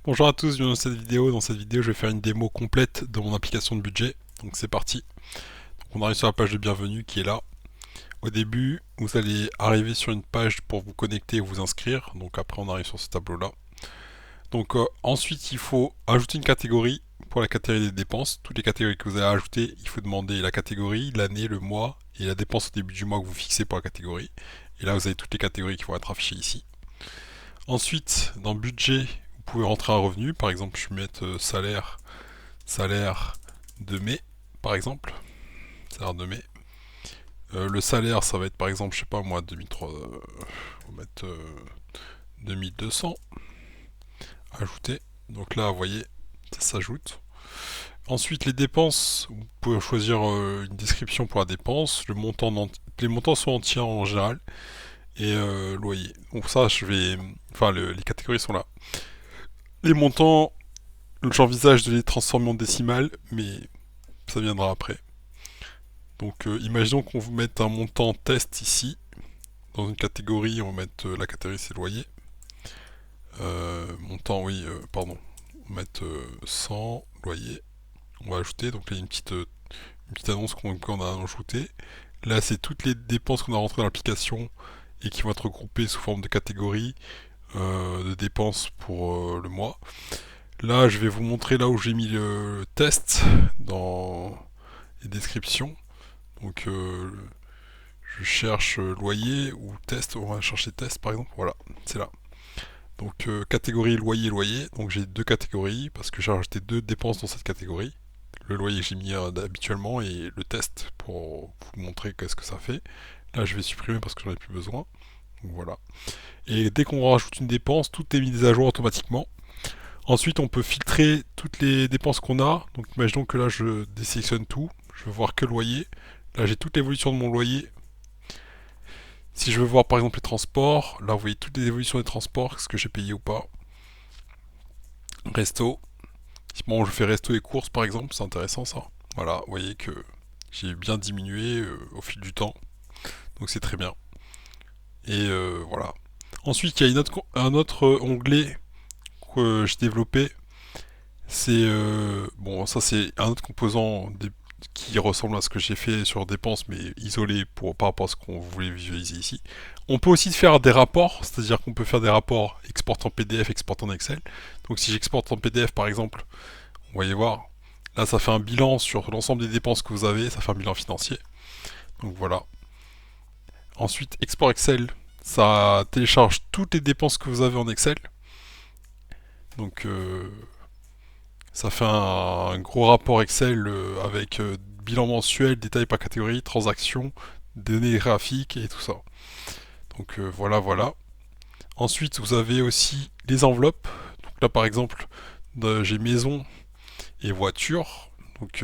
Bonjour à tous, bienvenue dans cette vidéo. Dans cette vidéo, je vais faire une démo complète de mon application de budget. Donc c'est parti. Donc on arrive sur la page de bienvenue qui est là. Au début, vous allez arriver sur une page pour vous connecter et vous inscrire. Donc après, on arrive sur ce tableau-là. Donc ensuite, il faut ajouter une catégorie pour la catégorie des dépenses. Toutes les catégories que vous allez ajouter, il faut demander la catégorie, l'année, le mois et la dépense au début du mois que vous fixez pour la catégorie. Et là, vous avez toutes les catégories qui vont être affichées ici. Ensuite, dans budget, vous pouvez rentrer un revenu. Par exemple, je vais mettre salaire de mai, par exemple. Salaire de mai. Le salaire, ça va être par exemple, je sais pas moi, 2003. On va mettre 2200. Ajouter. Donc là, vous voyez, ça s'ajoute. Ensuite, les dépenses, vous pouvez choisir une description pour la dépense. Les montants sont entiers en général. Et loyer. Donc ça, enfin, les catégories sont là. Les montants, j'envisage de les transformer en décimales, mais ça viendra après. Donc imaginons qu'on vous mette un montant test ici. Dans une catégorie, on va mettre la catégorie c'est loyer. Montant, oui, pardon. On va mettre 100 loyer. On va ajouter. Donc là, il y a une petite annonce qu'on a ajoutée. Là, c'est toutes les dépenses qu'on a rentrées dans l'application et qui vont être regroupées sous forme de catégories de dépenses pour le mois. Là, je vais vous montrer là où j'ai mis le test dans les descriptions. Donc, je cherche loyer ou test. On va chercher test par exemple. Voilà, c'est là. Donc, catégorie loyer. Donc, j'ai deux catégories parce que j'ai rajouté deux dépenses dans cette catégorie. Le loyer que j'ai mis habituellement et le test pour vous montrer qu'est-ce que ça fait. Là, je vais supprimer parce que j'en ai plus besoin. Donc, voilà. Et dès qu'on rajoute une dépense, tout est mis à jour automatiquement. Ensuite, on peut filtrer toutes les dépenses qu'on a. Donc, imaginons que là, je désélectionne tout. Je veux voir que le loyer. Là, j'ai toute l'évolution de mon loyer. Si je veux voir par exemple les transports, là, vous voyez toutes les évolutions des transports, est-ce que j'ai payé ou pas. Resto. Bon, je fais resto et courses par exemple, c'est intéressant ça. Voilà, vous voyez que j'ai bien diminué au fil du temps. Donc, c'est très bien. Et voilà. Ensuite, il y a un autre onglet que j'ai développé. C'est bon, ça c'est un autre composant qui ressemble à ce que j'ai fait sur dépenses, mais isolé par rapport à ce qu'on voulait visualiser ici. On peut aussi faire des rapports, c'est-à-dire qu'on peut faire des rapports export en PDF, export en Excel. Donc si j'exporte en PDF par exemple, vous voyez voir, là ça fait un bilan sur l'ensemble des dépenses que vous avez, ça fait un bilan financier. Donc voilà. Ensuite, export Excel, ça télécharge toutes les dépenses que vous avez en Excel. Donc ça fait un gros rapport Excel avec bilan mensuel, détails par catégorie, transactions, données graphiques et tout ça. Donc voilà. Ensuite, vous avez aussi les enveloppes. Donc là, par exemple, j'ai maison et voiture. Donc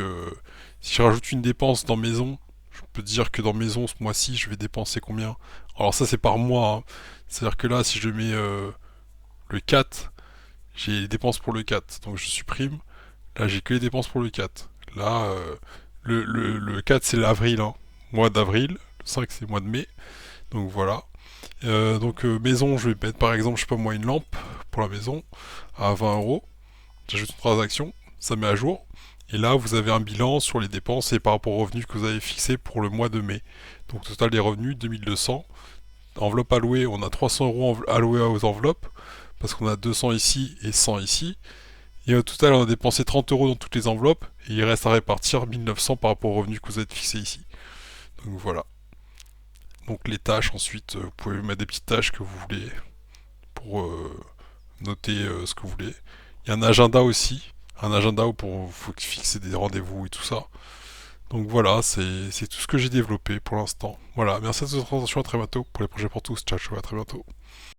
si je rajoute une dépense dans maison, je peux dire que dans maison, ce mois-ci, je vais dépenser combien. Alors ça, c'est par mois, hein. C'est-à-dire que là, si je mets le 4, j'ai les dépenses pour le 4. Donc je supprime. Là, j'ai que les dépenses pour le 4. Là, le 4, c'est l'avril, hein. Mois d'avril. Le 5, c'est mois de mai. Donc voilà. Donc maison, je vais mettre par exemple, je sais pas moi, une lampe pour la maison à 20 euros. J'ajoute une transaction, ça met à jour. Et là, vous avez un bilan sur les dépenses et par rapport aux revenus que vous avez fixés pour le mois de mai. Donc total des revenus, 2200. Enveloppe allouée, on a 300 euros alloués aux enveloppes parce qu'on a 200 ici et 100 ici. Et au total, on a dépensé 30 euros dans toutes les enveloppes et il reste à répartir 1900 par rapport aux revenus que vous êtes fixés ici. Donc voilà. Donc les tâches, ensuite, vous pouvez mettre des petites tâches que vous voulez pour noter ce que vous voulez. Il y a un agenda aussi, un agenda où pour faut fixer des rendez-vous et tout ça. Donc voilà, c'est tout ce que j'ai développé pour l'instant. Voilà, merci de votre attention, à très bientôt pour les projets pour tous. Ciao, ciao, à très bientôt.